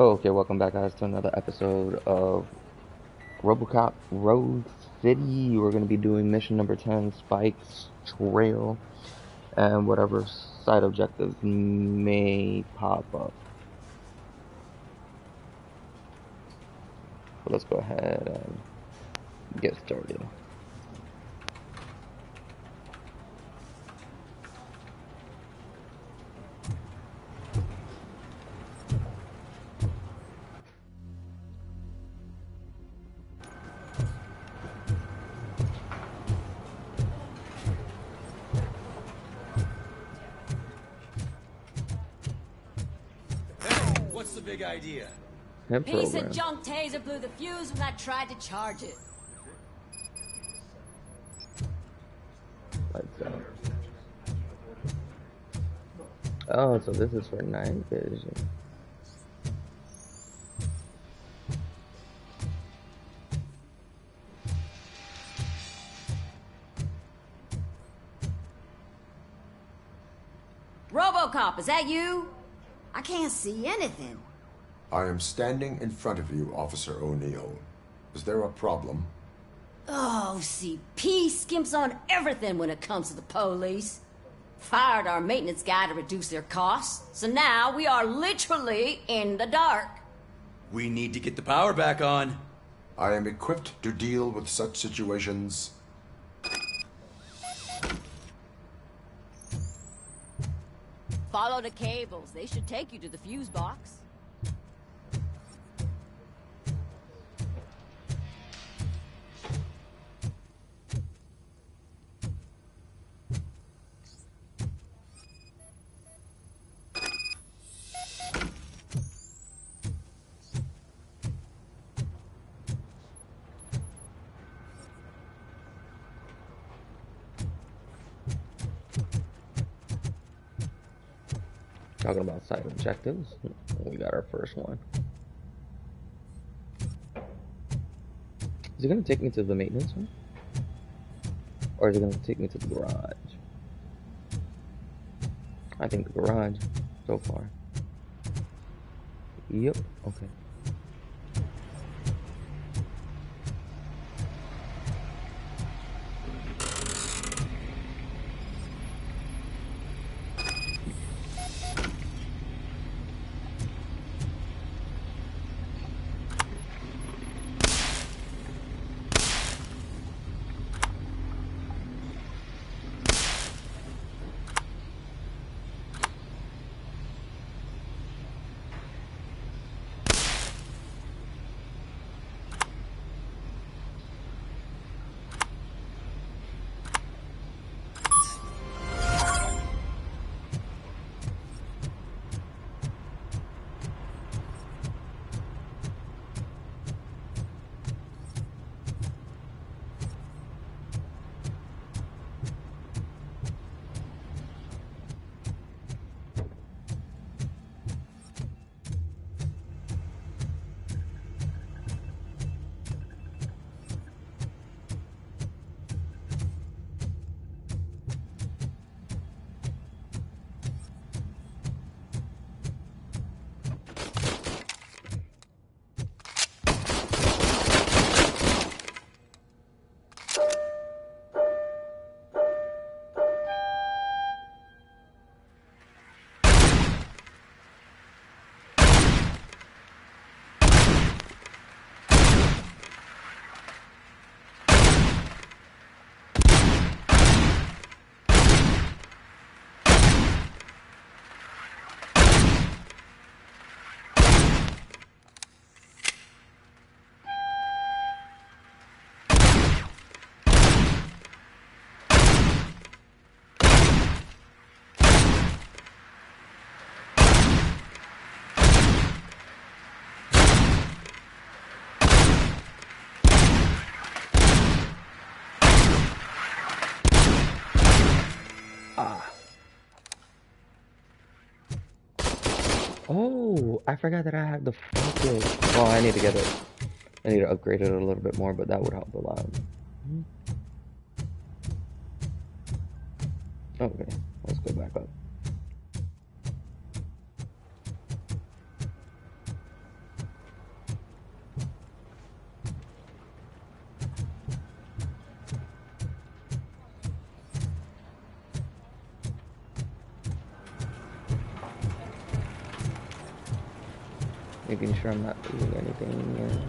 Oh, okay, welcome back, guys, to another episode of Robocop Road City. We're going to be doing mission number 10, Spike's Trail, and whatever side objectives may pop up. So let's go ahead and get started. What's the big idea? Hit Piece of program. junk taser blew the fuse when I tried to charge it. Lights out. Oh, so this is for night vision. Robocop, is that you? I can't see anything. I am standing in front of you, Officer O'Neill. Is there a problem? Oh, CP skimps on everything when it comes to the police. Fired our maintenance guy to reduce their costs, so now we are literally in the dark. We need to get the power back on. I am equipped to deal with such situations. Follow the cables. They should take you to the fuse box. Talking about side objectives, we got our first one. Is it going to take me to the maintenance one? Or is it going to take me to the garage? I think the garage, so far. Yep, okay. Oh, I forgot that I had the focus. Well, I need to get it. I need to upgrade it a little bit more, but that would help a lot. Okay, let's go back up. Making sure I'm not leaving anything in.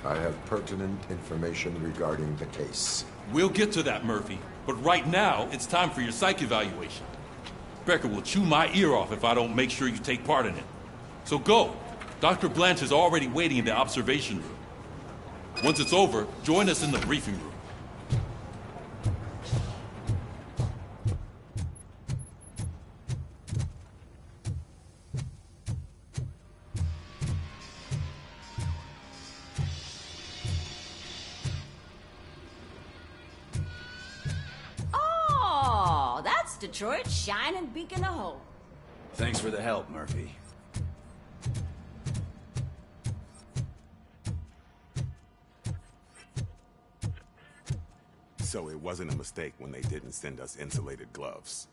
I have pertinent information regarding the case. We'll get to that, Murphy. But right now, it's time for your psych evaluation. Becker will chew my ear off if I don't make sure you take part in it. So go. Dr. Blanche is already waiting in the observation room. Once it's over, join us in the briefing room. Oh, that's Detroit's shining beacon of hope. Thanks for the help, Murphy. So it wasn't a mistake when they didn't send us insulated gloves.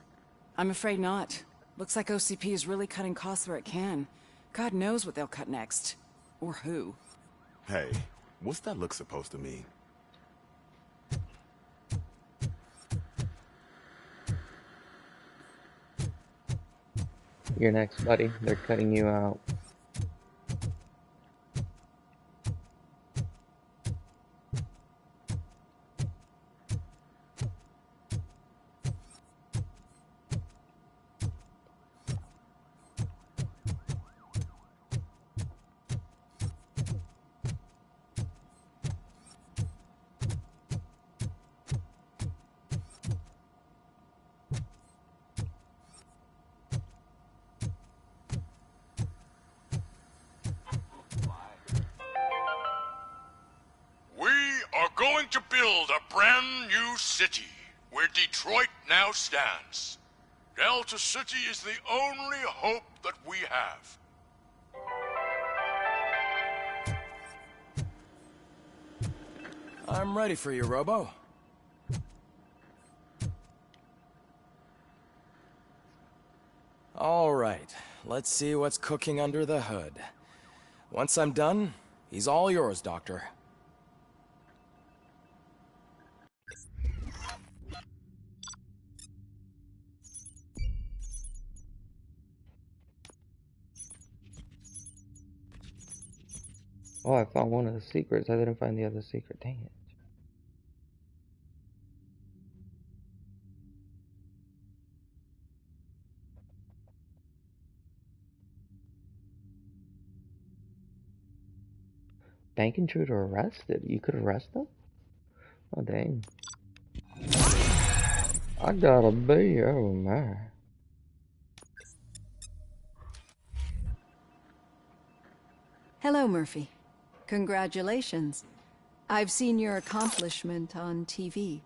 I'm afraid not. Looks like OCP is really cutting costs where it can. God knows what they'll cut next. Or who. Hey, what's that look supposed to mean? You're next, buddy. They're cutting you out. Going to build a brand new city where Detroit now stands. Delta City is the only hope that we have. I'm ready for you, Robo. All right, let's see what's cooking under the hood. Once I'm done, he's all yours, Doctor. Oh, I found one of the secrets. I didn't find the other secret. Dang it. Bank intruder arrested. You could arrest them? Oh, dang. I gotta be. Oh, my. Hello, Murphy. Congratulations. I've seen your accomplishment on TV.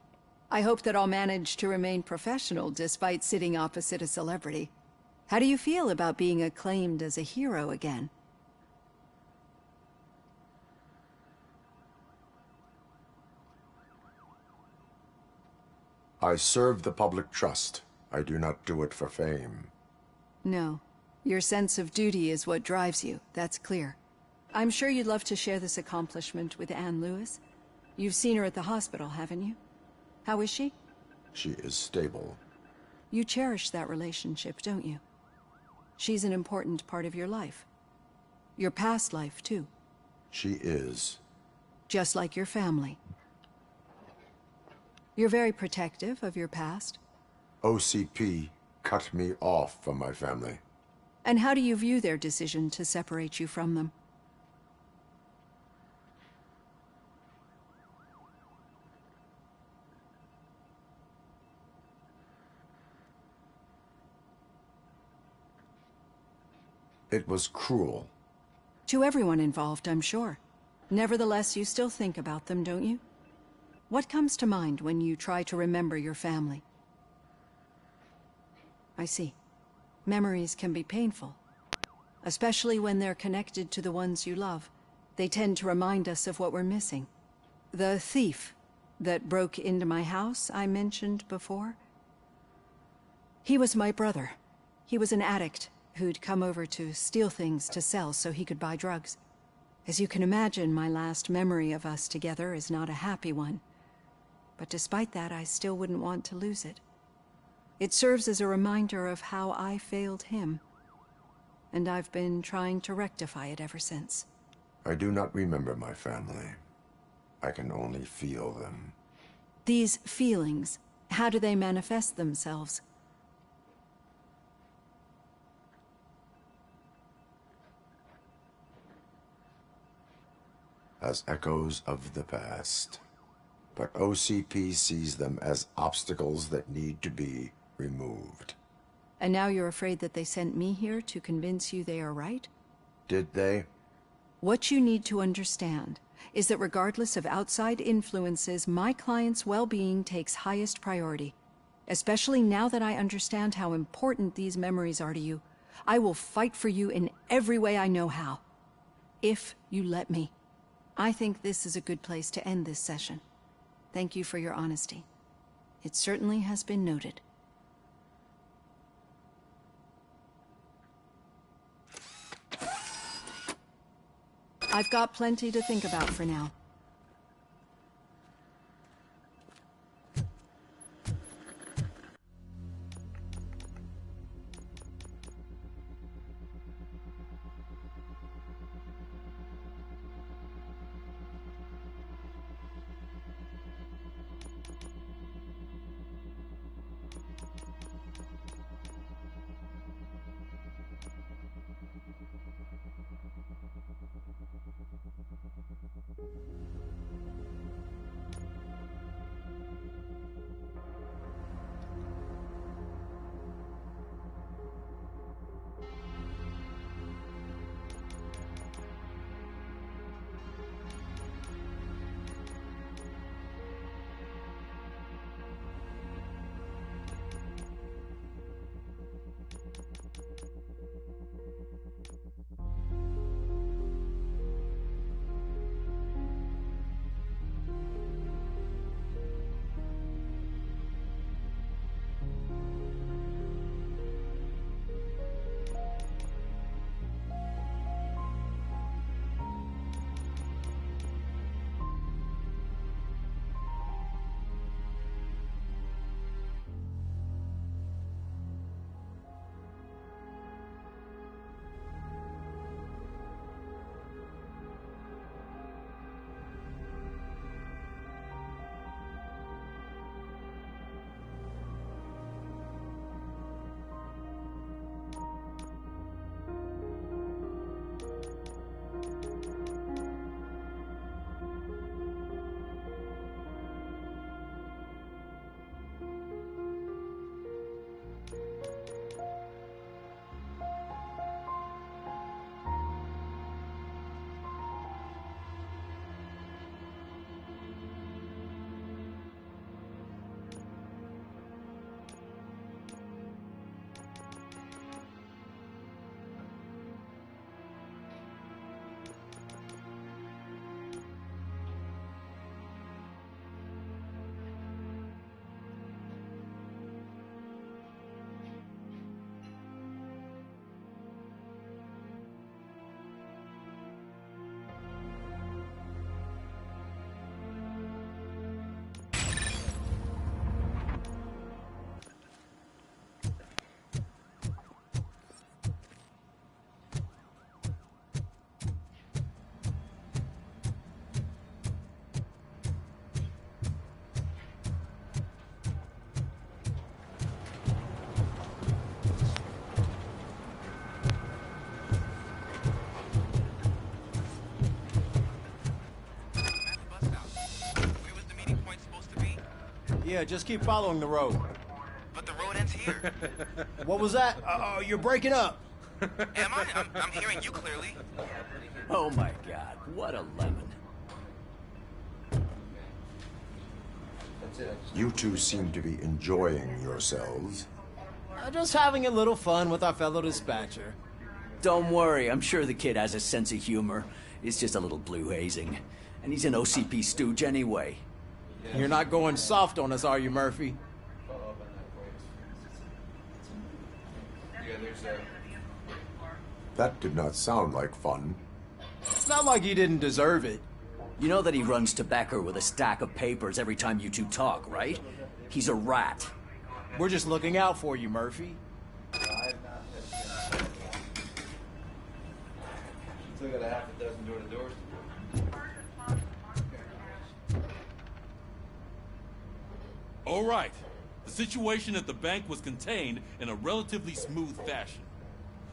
I hope that I'll manage to remain professional despite sitting opposite a celebrity. How do you feel about being acclaimed as a hero again? I serve the public trust. I do not do it for fame. No. Your sense of duty is what drives you. That's clear. I'm sure you'd love to share this accomplishment with Anne Lewis. You've seen her at the hospital, haven't you? How is she? She is stable. You cherish that relationship, don't you? She's an important part of your life. Your past life, too. She is. Just like your family. You're very protective of your past. OCP cut me off from my family. And how do you view their decision to separate you from them? It was cruel. To everyone involved, I'm sure. Nevertheless, you still think about them, don't you? What comes to mind when you try to remember your family? I see. Memories can be painful, especially when they're connected to the ones you love. They tend to remind us of what we're missing. The thief that broke into my house I mentioned before, he was my brother. He was an addict who'd come over to steal things to sell so he could buy drugs. As you can imagine, my last memory of us together is not a happy one. But despite that, I still wouldn't want to lose it. It serves as a reminder of how I failed him. And I've been trying to rectify it ever since. I do not remember my family. I can only feel them. These feelings, how do they manifest themselves? As echoes of the past. But OCP sees them as obstacles that need to be removed. And now you're afraid that they sent me here to convince you they are right? Did they? What you need to understand is that regardless of outside influences, my client's well-being takes highest priority. Especially now that I understand how important these memories are to you, I will fight for you in every way I know how. If you let me. I think this is a good place to end this session. Thank you for your honesty. It certainly has been noted. I've got plenty to think about for now. Yeah, just keep following the road. But the road ends here. What was that? You're breaking up. Am I? I'm hearing you clearly. Oh my god, what a lemon. You two seem to be enjoying yourselves. Just having a little fun with our fellow dispatcher. Don't worry, I'm sure the kid has a sense of humor. It's just a little blue hazing. And he's an OCP stooge anyway. You're not going soft on us, are you, Murphy? That did not sound like fun. It's not like you didn't deserve it. You know that he runs tobacco with a stack of papers every time you two talk, right? He's a rat. We're just looking out for you, Murphy. Still got a half a dozen door-to-doors to do. All right. The situation at the bank was contained in a relatively smooth fashion.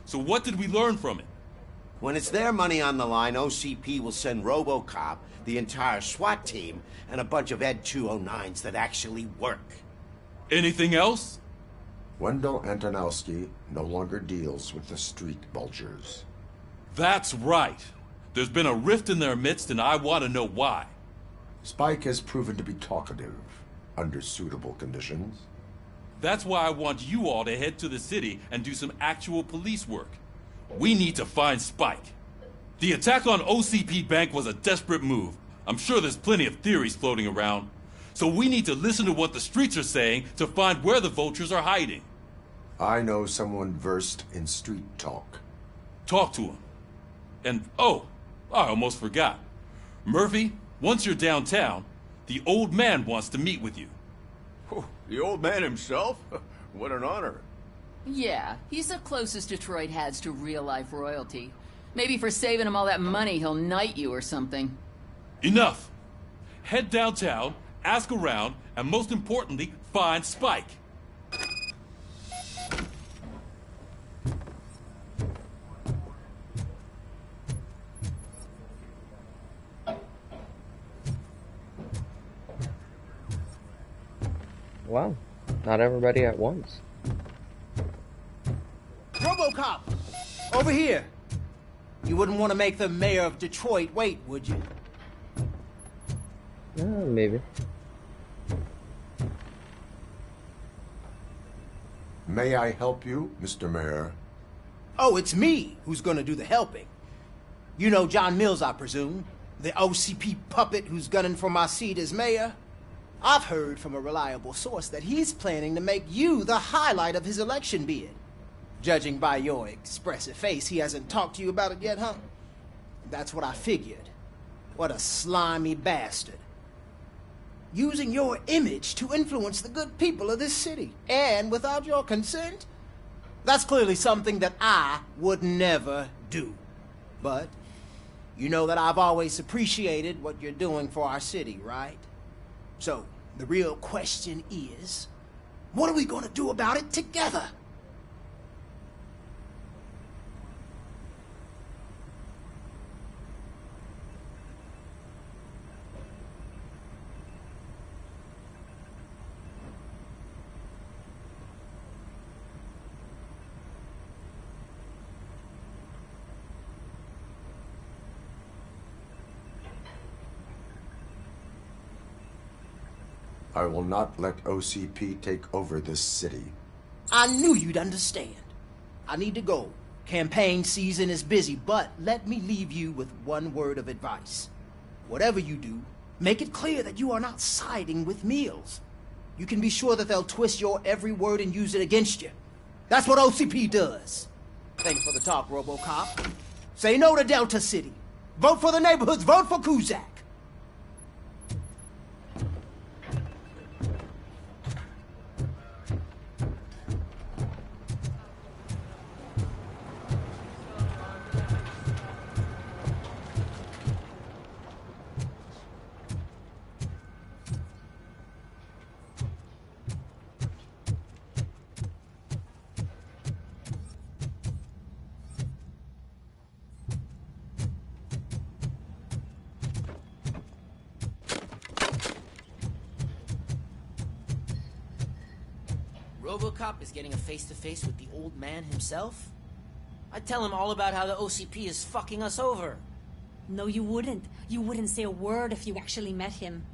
So what did we learn from it? When it's their money on the line, OCP will send Robocop, the entire SWAT team, and a bunch of Ed 209s that actually work. Anything else? Wendell Antonowski no longer deals with the street vultures. That's right. There's been a rift in their midst, and I want to know why. Spike has proven to be talkative under suitable conditions. That's why I want you all to head to the city and do some actual police work. We need to find Spike. The attack on OCP Bank was a desperate move. I'm sure there's plenty of theories floating around. So we need to listen to what the streets are saying to find where the vultures are hiding. I know someone versed in street talk. Talk to him. And, oh, I almost forgot. Murphy, once you're downtown, the old man wants to meet with you. Oh, the old man himself? What an honor. Yeah, he's the closest Detroit has to real-life royalty. Maybe for saving him all that money, he'll knight you or something. Enough! Head downtown, ask around, and most importantly, find Spike. Wow, not everybody at once. Robocop! Over here! You wouldn't want to make the mayor of Detroit wait, would you? Maybe. May I help you, Mr. Mayor? Oh, it's me who's gonna do the helping. You know John Mills, I presume? The OCP puppet who's gunning for my seat as mayor? I've heard from a reliable source that he's planning to make you the highlight of his election bid. Judging by your expressive face, he hasn't talked to you about it yet, huh? That's what I figured. What a slimy bastard. Using your image to influence the good people of this city, and without your consent? That's clearly something that I would never do. But you know that I've always appreciated what you're doing for our city, right? So, the real question is, what are we gonna do about it together? I will not let OCP take over this city. I knew you'd understand. I need to go. Campaign season is busy, but let me leave you with one word of advice. Whatever you do, make it clear that you are not siding with Mills. You can be sure that they'll twist your every word and use it against you. That's what OCP does. Thanks for the talk, Robocop. Say no to Delta City. Vote for the neighborhoods. Vote for Kuzak. Robocop is getting a face-to-face with the old man himself? I'd tell him all about how the OCP is fucking us over. No, you wouldn't. You wouldn't say a word if you actually met him.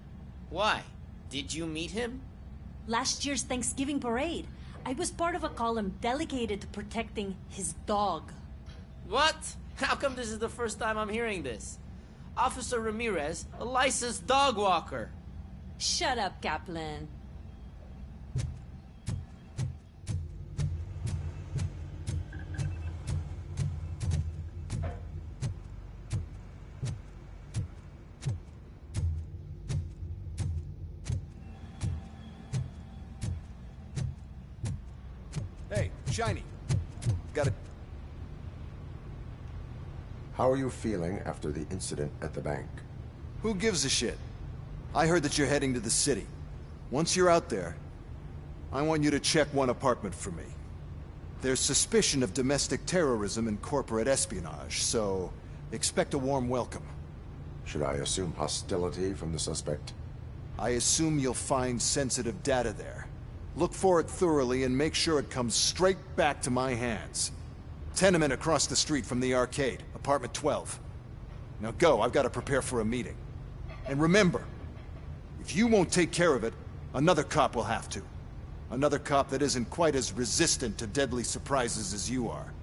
Why? Did you meet him? Last year's Thanksgiving parade, I was part of a column delegated to protecting his dog. What? How come this is the first time I'm hearing this? Officer Ramirez, a licensed dog walker. Shut up, Kaplan. Hey, Shiny. Got it. How are you feeling after the incident at the bank? Who gives a shit? I heard that you're heading to the city. Once you're out there, I want you to check one apartment for me. There's suspicion of domestic terrorism and corporate espionage, so expect a warm welcome. Should I assume hostility from the suspect? I assume you'll find sensitive data there. Look for it thoroughly and make sure it comes straight back to my hands. Tenement across the street from the arcade, apartment 12. Now go, I've got to prepare for a meeting. And remember, if you won't take care of it, another cop will have to. Another cop that isn't quite as resistant to deadly surprises as you are.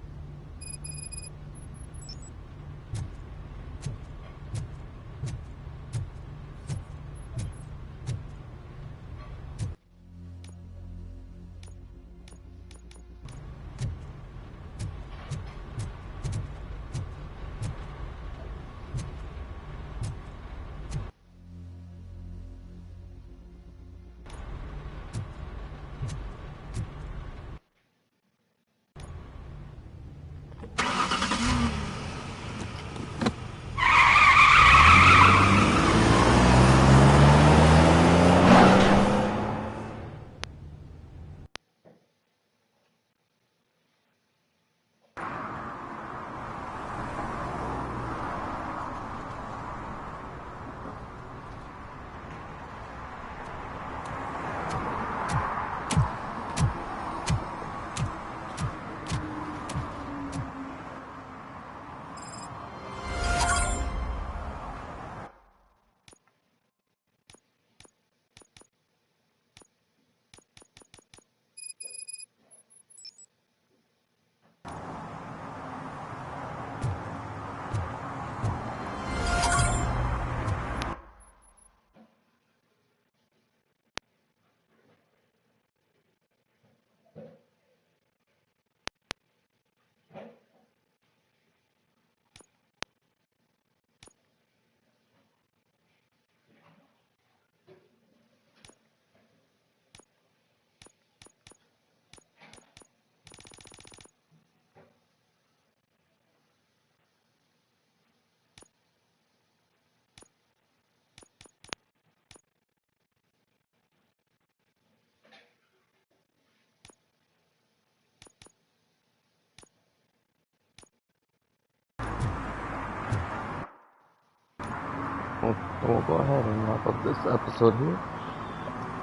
We'll go ahead and wrap up this episode here.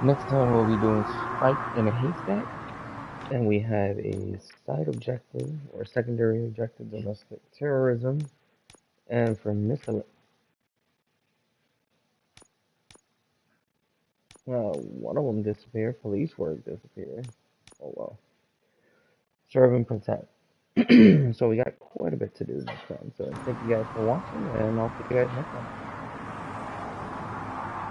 Next time we'll be doing Spike in a Haystack, and we have a side objective or secondary objective, domestic terrorism, and for one of them disappeared. Police work disappeared. Oh well. Serve and protect. So we got quite a bit to do next time. So thank you guys for watching, and I'll see you guys next time.